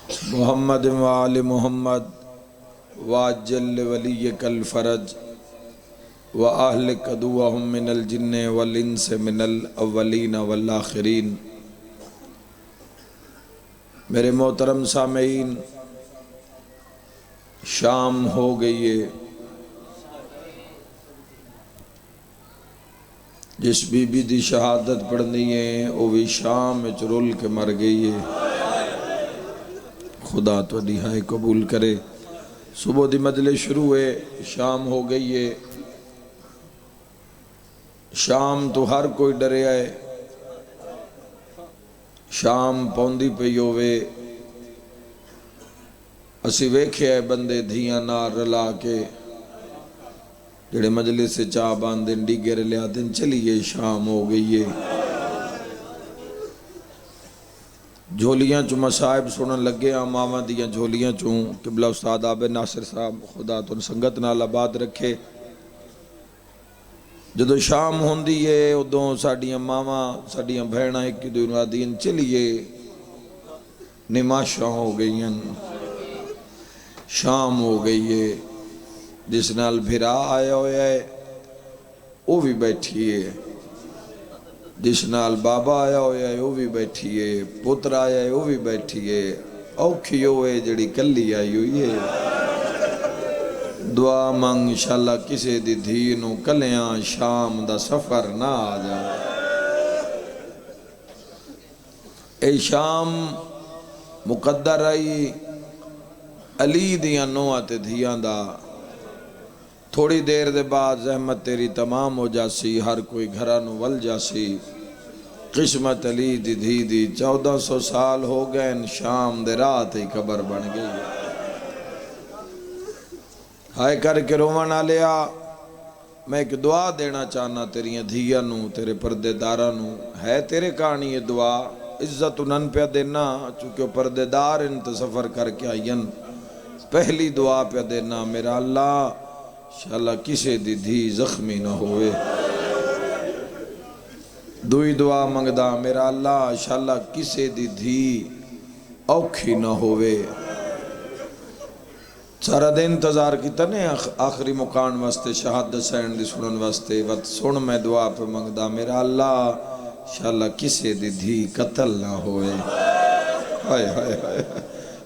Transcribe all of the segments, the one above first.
محمد و آل محمد واجل ولیک الفرج و اہلک عدوہم من الجن والانس من الاولین والآخرین۔ میرے محترم سامعین، شام ہو گئی ہے۔ جس بی بی دی شہادت پڑھنی ہے وہ بھی شام وچ رول کے مر گئی ہے۔ خدا تو دہائی قبول کرے۔ صبح دی مجلس شروع ہے، شام ہو گئی ہے۔ شام تو ہر کوئی ڈرے آئے، شام پوندی پئی ہوئے۔ اسی ویکھے آئے بندے دھیاں نار رلا کے جڑے مجلس سے چاہ باندن ڈیگر لیا دن چلیے شام ہو گئی ہے۔ جھولیاں چوں مصائب سنن لگے ماواں دیاں جھولیاں چوں۔ قبلہ استاد عابد ناصر صاحب خدا تو سنگت نال آباد رکھے۔ جدو شام ہوندی ہے ادوں ساڈیاں ماواں ساڈیاں بہناں ایک دوسرے دین چلیے نماشاں ہو گئی ہیں، شام ہو گئی ہے۔ جس نال بھرا آیا ہویا ہے وہ بھی بیٹھی ہے، جس نال بابا آیا ہویا ہے وہ بھی بیٹھی ہے، پتر آیا ہے وہ بھی بیٹھی ہے۔ اوکھی ہوئے جڑی کلی آئی ہوئی ہے۔ دعا مانگ انشاءاللہ کسے دی دھینوں کلیاں شام دا سفر نہ آ جائے۔ اے شام مقدر آئی علی دیاں نوات دھیاں دا۔ تھوڑی دیر دے بعد زحمت تیری تمام ہو جاسی، ہر کوئی گھرانو ول جاسی۔ قسمت علی دی دھی دی 1400 سال ہو گئے، شام دے رات ہی قبر بن گئی۔ ہائے کر کے رومن آلیا، میں ایک دعا دینا چاہنا تیریاں دھیاں نو، تیرے پردے داراں نو۔ ہے تیرے کہانی یہ دعا، عزت انہن پہ دینا چونکہ پردے دار انت سفر کر کے آئین۔ پہلی دعا پہ دینا، میرا اللہ انشاءاللہ کسے دی دھی زخمی نہ ہوئے۔ دوئی دعا منگدا، میرا اللہ انشاءاللہ کسے دی دھی اوکھی نہ ہوئے۔ سارا دن انتظار کیتا نے آخری مکان واسطے، شہادت سین دی سنن واسطے، وقت سن میں دعا پہ منگدا، میرا اللہ انشاءاللہ کسے دی دھی قتل نہ ہوئے۔ ہائے ہائے ہائے،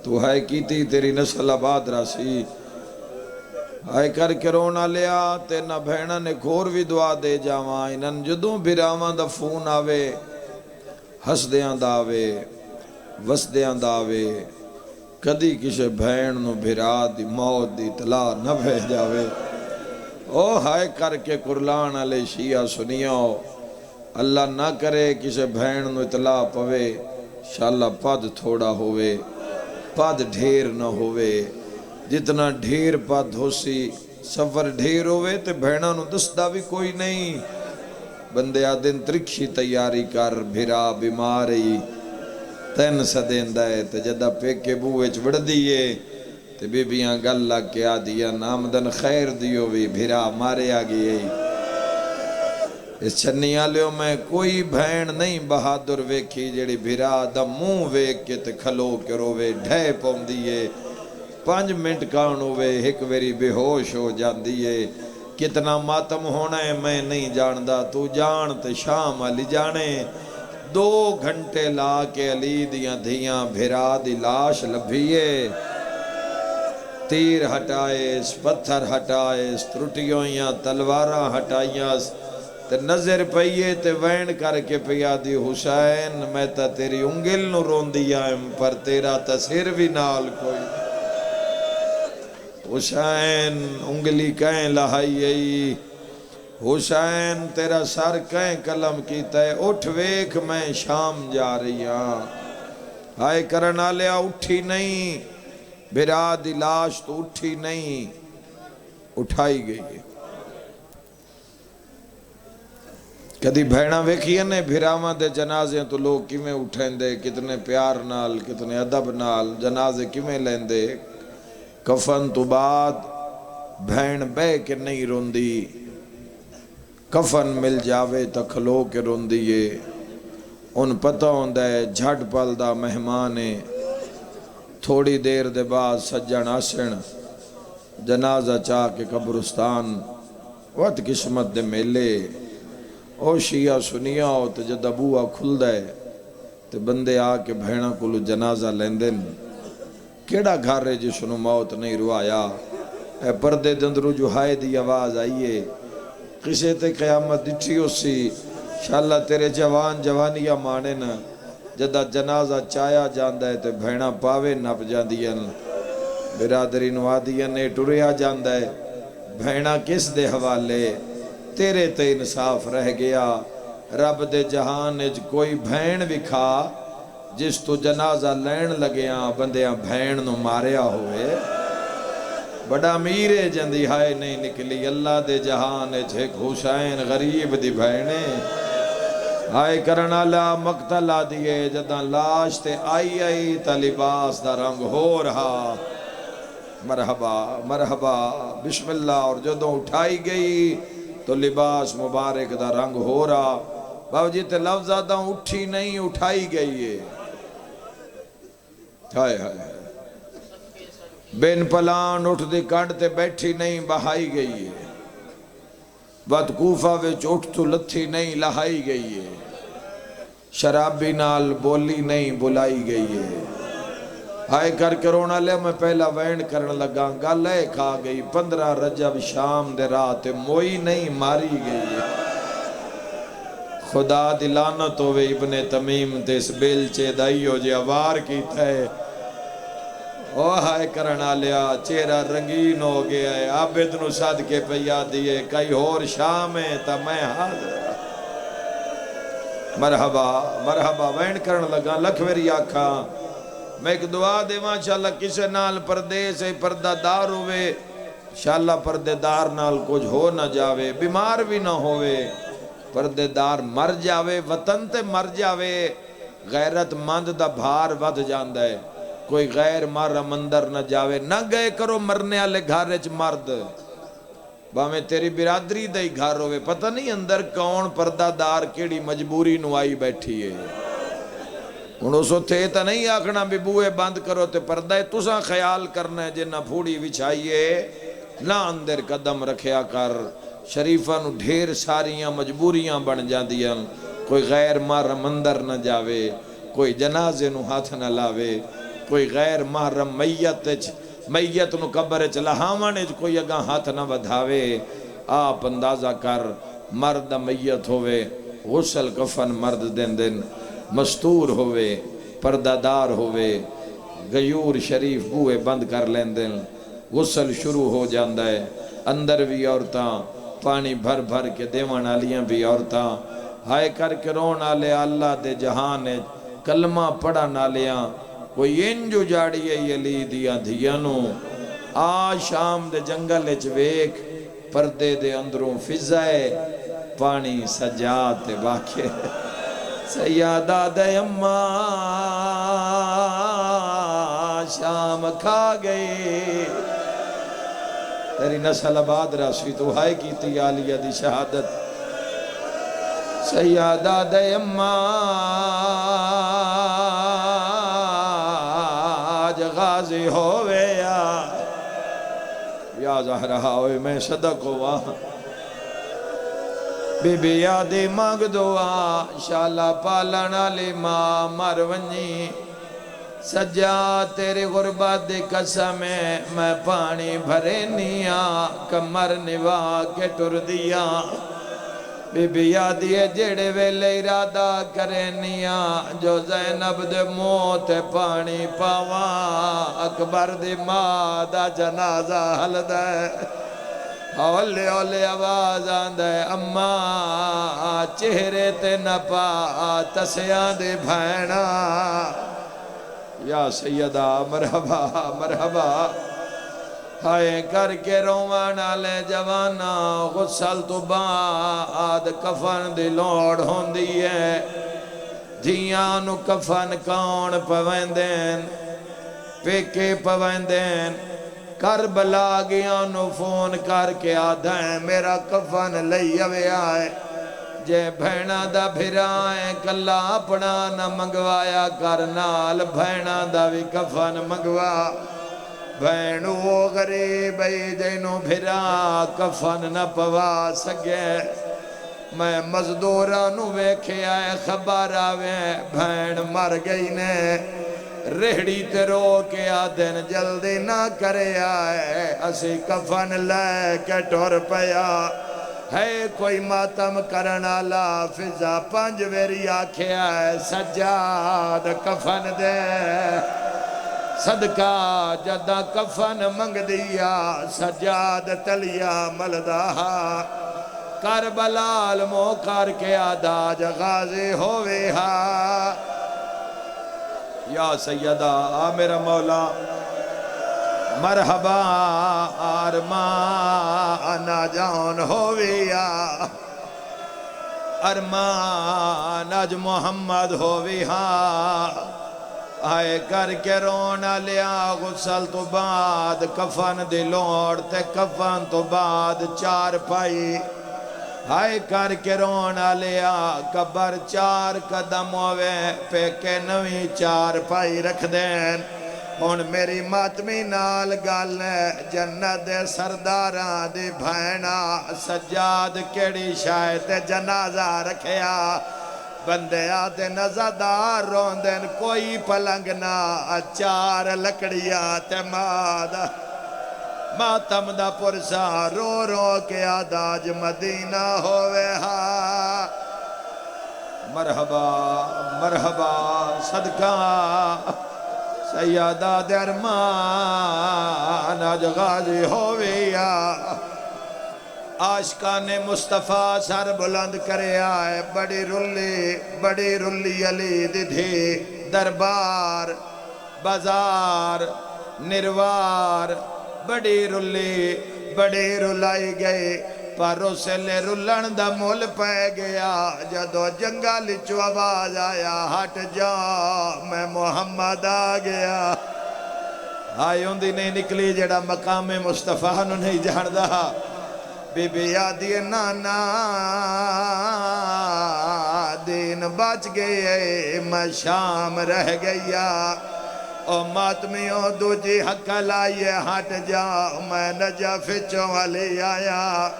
تو ہائے کیتی تیری نسل آباد راسی۔ ہائے کر کے رونا لیا تے نہ بہنہ نے گھور بھی دعا دے جاواں۔ انہن جدوں بھراواں دا فون آوے، ہسدیاں دا آوے، وسدیاں دا آوے، کدی کسے بہن نو بھرا دی موت دی اطلاع نہ بھیج جاوے۔ او ہائے کر کے قرلان علیہ شیعہ سنیاں، اللہ نہ کرے کسے بہن نو اطلاع پوے، انشاءاللہ پد تھوڑا ہوئے، پد ڈھیر نہ ہوئے۔ جتنا ڈھیر پد ہو سی سفر ڈھیر ہوئے تے بہنہ نو دستا بھی کوئی نہیں۔ بندے آدن ترکشی تیاری کر، بھرا بیماری تین سدین دائے تے جدہ پیکے بوئے چوڑ دیئے تے بی بیاں گل لگ کے آدیا نامدن خیر دیو بھی بھرا مارے آگئی ہے۔ اس چھنی آلیوں میں کوئی بہن نہیں بہادر ویکھی جڑی بھرا دا منہ ویک کے تے کھلو کے روے ڈھے پون دیئے۔ 5 منٹ کان ہوئے ایک ویری بے ہوش ہو جان دیئے۔ کتنا ماتم ہونا ہے میں نہیں جاندہ، تو جان تے شام علی جانے۔ 2 گھنٹے لا کے علی دیاں دھیاں بھرا دی لاش لبھیے، تیر ہٹائے، پتھر ہٹائے، ترٹیویاں تلواراں ہٹائیاں تے نظر پئیے تے وین کر کے پیا دی حسین میں تا تیری انگل نو رون دیا پر تیرا تصیر بھی نال کوئی۔ حسین انگلی کہیں لہائی ای، حسین تیرا سر کہیں قلم کیتا ہے، اٹھ ویکھ میں شام جا رہی ہاں۔ ہائے کرنا لیا اٹھی نہیں، بھرا دی لاش تو اٹھی نہیں، اٹھائی گئی ہے۔ کدی بھیڑا ویکھیا نے بھراواں دے جنازے تو لوگ کیویں اٹھیں دے، کتنے پیار نال کتنے ادب نال جنازے کیویں لین دے۔ کفن تو بعد بھین بے کے نہیں روندی، کفن مل جاوے تا کھلو کے روندیے۔ ان پتہ ہوندہ ہے جھٹ پل دا مہمان ہے، تھوڑی دیر دے بعد سجن آسن جنازہ چاہ کے قبرستان وقت قسمت دے میلے او شیعہ سنیا ہو تے جد بوہا کھل دے تے بندے آ کے بھیڑا کلو جنازہ لیندن کیڑا گھر ہے جسنو موت نہیں روایا اے پردے دندرو جو ہائے دی آواز آئیے کسے تے قیامت ڈٹھی ہو سی شاءاللہ تیرے جوان جوانیاں مانے نا جدہ جنازہ چایا جاندہ ہے تے بھیڑا پاوے نپ جاندیاں برادری نوادیاں نے ٹریا جاندہ ہے بھیڑا کس دے حوالے تیرے تے انصاف رہ گیا رب دے جہان اج کوئی بھین وکھا جس تو جنازہ لین لگیاں بندیاں بھین نو ماریا ہوئے بڑا میرے جندی ہائے نہیں نکلی اللہ دے جہان اج ایک حسین غریب دی بھینے ہائے کرنا لا مقتل آدھئے جدہ لاش تے آئی تا لباس دا رنگ ہو رہا مرحبا مرحبا بسم اللہ اور جدوں اٹھائی گئی تو لباس مبارک دا رنگ ہو رہا بابا جی تے لفظ آدھا اٹھی نہیں اٹھائی گئی ہے ہائے ہائے بین پلان اٹھ دی کانڈ تے بیٹھی نہیں بہائی گئی ہے بات کوفہ وچ اٹھ تو لتھی نہیں لہائی گئی ہے شرابی نال بولی نہیں بلائی گئی ہے ہائے کر کے رونا لے میں پہلا وین کرن لگا گالے کھا گئی 15 رجب شام دے رات موئی نہیں ماری گئی ہے خدا دی لعنت ہوئے ابن تمیم تے اس بیلچے دائیو جے آوار کی تھے او ہائے کرنا لیا چہرہ رنگین ہو گیا ہے عابد نو صدقے پہ یاد دیئے کئی اور شام ہے تا میں حاضر مرحبا مرحبا وین کرن لگا لکھ میری آکھا میں ایک دعا دے ماں شاءاللہ کسے نال پردے سے پردہ دار ہوئے شاءاللہ پردے دار نال کچھ ہو نہ جاوے بیمار بھی نہ ہوئے پردے دار مر جاوے وطن تے مر جاوے غیرت مند دا بھار ود جاندہ ہے کوئی غیر مارا مندر نہ جاوے نہ گئے کرو مرنے آلے گھارے چ مرد باہمیں تیری برادری دائی گھار ہوئے پتہ نہیں اندر کون پردہ دار کیڑی مجبوری نوائی بیٹھی ہے انہوں سو تھے تا نہیں آکھنا بھی بوئے بند کرو تے پردہ ہے تساں خیال کرنا ہے جنہ پھوڑی وچھائیے نہ اندر قدم رکھیا کر شریفہ نو ڈھیر ساریاں مجبوریاں بن جاندیاں کوئی غیر محرم مندر نہ جاوے کوئی جنازے نو ہاتھ نہ لاوے کوئی غیر محرم میت نو قبر لہاوانے کوئی اگاں ہاتھ نہ بدھاوے آپ اندازہ کر مرد میت ہوئے غسل کفن مرد دن دن مستور ہوئے پردہ دار ہوئے غیور شریف بوئے بند کر لین دن غسل شروع ہو جاندہ ہے اندر بھی عورتاں پانی بھر بھر کے دیوان آلیاں بھی عورتاں ہائے کر کے رون آلے اللہ دے جہان کلمہ پڑھا نالیاں کوئی انجو جاڑی ہے یلی دیا دھیانو آج شام دے جنگل اچ ویک پردے دے اندروں فضائے پانی سجات واقع سیادہ دے اماں شام کھا گئی تیری نسل آباد راسوی تو ہائے کی تی عالیہ دی شہادت سیادہ دے اماں آج غازی ہوئے یا زہرہ ہوئے میں صدق ہوا بی بی یادی مانگ دعا شالا پالنا لی ماں مرونی سجا تیری غربت دی قسم میں پانی بھرے نیا کمر نوا کے ٹر دیا بی بی یادی جڑے ویلے ارادہ کرے نیا جو زینب دے موت پانی پاوا اکبر دی ماں دا جنازہ حل دے اولے اولے آواز آندے اماں چہرے تے نپا تسیاں دے بھینا یا سیدہ مرحبا مرحبا ہائے کر کے روانا لے جوانا غسل تو بعد کفن دی لوڑ ہوندی ہے دھیانو کفن کون پویندین پیکے پویندین کربلا گیا نو فون کر کے آدھائیں میرا کفن لئی ہوئے آئے جے بھینا دا بھرائیں کلا اپنا نہ منگوایا کرنال بھینا دا بھی کفن منگوا بھینو وہ غریب جنوں بھرا کفن نہ پوا سگے میں مزدورانو ویکھے آئے خبر آوے بھین مر گئی نے ریڑی تے رو کے آدن جلدی نہ کرے آئے اسی کفن لے کے ٹور پیا ہے کوئی ماتم کرنا لا فضا پنج ویری آکھے آئے سجاد کفن دے صدقہ جدہ کفن منگ دیا سجاد تلیا ملدہ کربلال موکر کے آداج غازی ہوئے ہاں یا سیدہ میرا مولا مرحبا ارمان جان ہوئے یا ارمان اج محمد ہوئے ہاں آئے کر کے رونا لیا غسل تو بعد کفن دلوڑ تے کفن تو بعد چار پائی آئے کر کے رونا لیا قبر چار قدم ہوئے پہ کے نوی چار پائی رکھ دین ان میری ماتمی نال گالنے جنت سرداران دی بھینا سجاد کیڑی شاید جنازہ رکھیا بندے آتے نزدار روندن کوئی پلنگ نہ چار لکڑیا تے مادہ ماتم دا پرسا رو رو کے آداج مدینہ ہوئے ہاں مرحبا مرحبا صدقہ سیدہ درمان آج غازی ہوئے یا عاشقان مصطفیٰ سر بلند کرے آئے بڑی رلی علی دی دربار بازار نروار بڑی رلائی گئی پر اسے لے رلن دا مول پہ گیا جدو جنگل چو آواز آیا ہٹ جا میں محمد آ گیا آئی ہوندی نہیں نکلی جڑا مقام مصطفیٰ نو نہیں جاندہ بی بی آدھی نانا دین بچ گئے میں شام رہ گیا او ماتمیوں دو جی حق لائیے ہٹ جا میں نجف چوالی آیا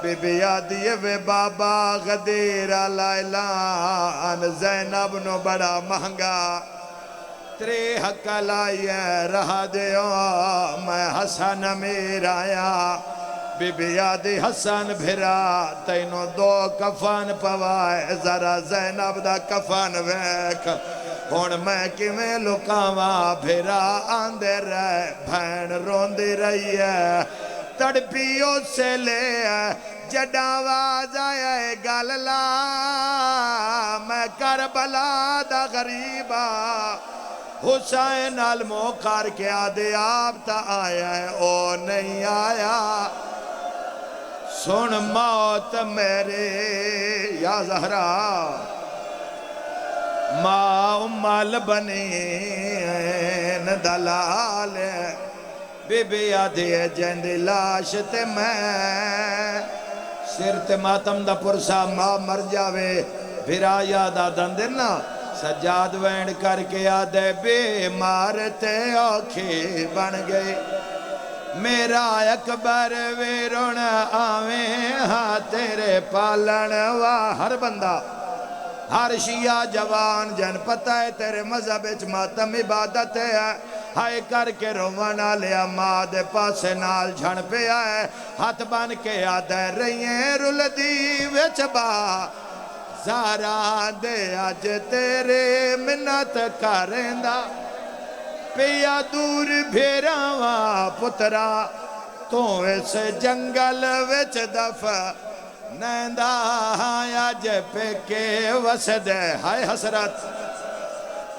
بی بی آدھی وے بابا غدیر لائلان زینب نو بڑا مہنگا تری حق لائیے رہا دیو میں حسن امیر آیا بی بی آدھی حسن بھرا تینوں دو کفن پوائے ذرا زینب دا کفن ویک ہون میں کیویں لکاواں بھرا آندے رہے بھین روندی رہی ہے تڑپیوں سے لے جڈا آواز آئے گاللا میں کربلا دا غریبا حسین الموکر کے آدھے آپ تا آیا ہے او نہیں آیا سن موت میرے یا زہرا ماں امال بنین دلال بی بی آدھی جند لاش تے میں سر تے ماتم دا پرسا ماں مر جاوے بھرا یادا دندنا سجاد وینڈ کر کے آدھے بے مارتے آنکھیں بن گئے میرا اکبر ویرون آویں ہاں تیرے پالن ہر بندہ ہر شیعہ جوان جن پتہ ہے تیرے مذہب اچ ماتم عبادت ہے ہائے کر کے روانا لیا ماں دے پاسے نال جھن پہ آئے ہاتھ بان کے آدھے رہییں رول دی وچ با زارا دے آج تیرے منت کرندہ پیا دور بھیراواں پترا تو اس جنگل وچ دفع نیندہ آج پہ کے وسد ہے ہائے حسرت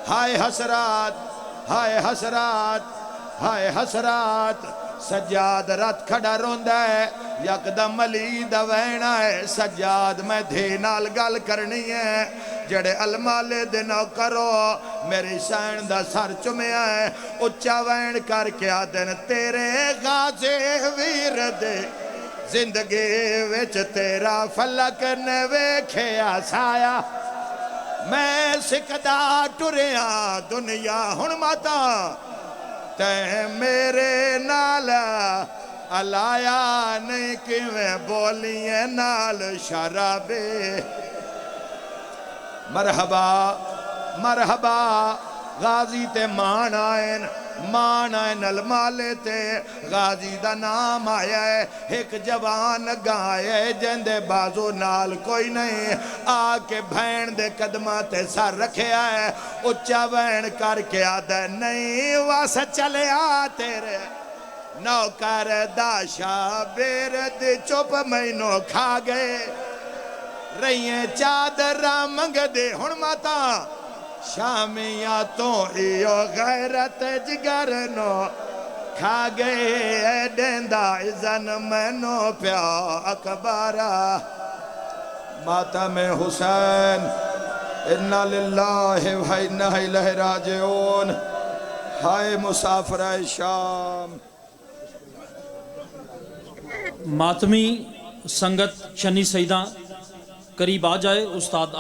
ہائے حسرات ہائے حسرات ہائے حسرات سجاد رات کھڑا روندہ ہے یکدم علی دا وینا ہے سجاد میں دھی نال گل کرنی ہے جڑے المالے دنو کرو میری شین دا سر چمیا ہے اچھا وین کر کے آدن تیرے غازے ویر دے زندگی وچ تیرا فلک نے ویکھیا سایا میں سکدا ٹریا دنیا ہن ماتا تے میرے نال الایا نہیں کیویں بولیے نال شرابے مرحبا مرحبا غازی تے مان آئین المالے تے غازی دا نام آیا ہے ایک جوان گائے جندے بازو نال کوئی نہیں آ کے بھین دے قدمہ تے سر رکھیا ہے اچھا بھین کر کے آدھے نہیں واسہ چلے آ تیرے نوکر داشا بیرد چپ مینو کھا گئے رہییں چادر منگ دے ہن ماتا شامیاں تو ایو غیرت جگر نو کھا گئے ڈیندا ازن مینو پیا اکبارا ماتم حسین انا للہ و انا الیہ راجعون ہائے مسافرہ شام ماتمی سنگت چنی سیدہ قریب آ جائے استاد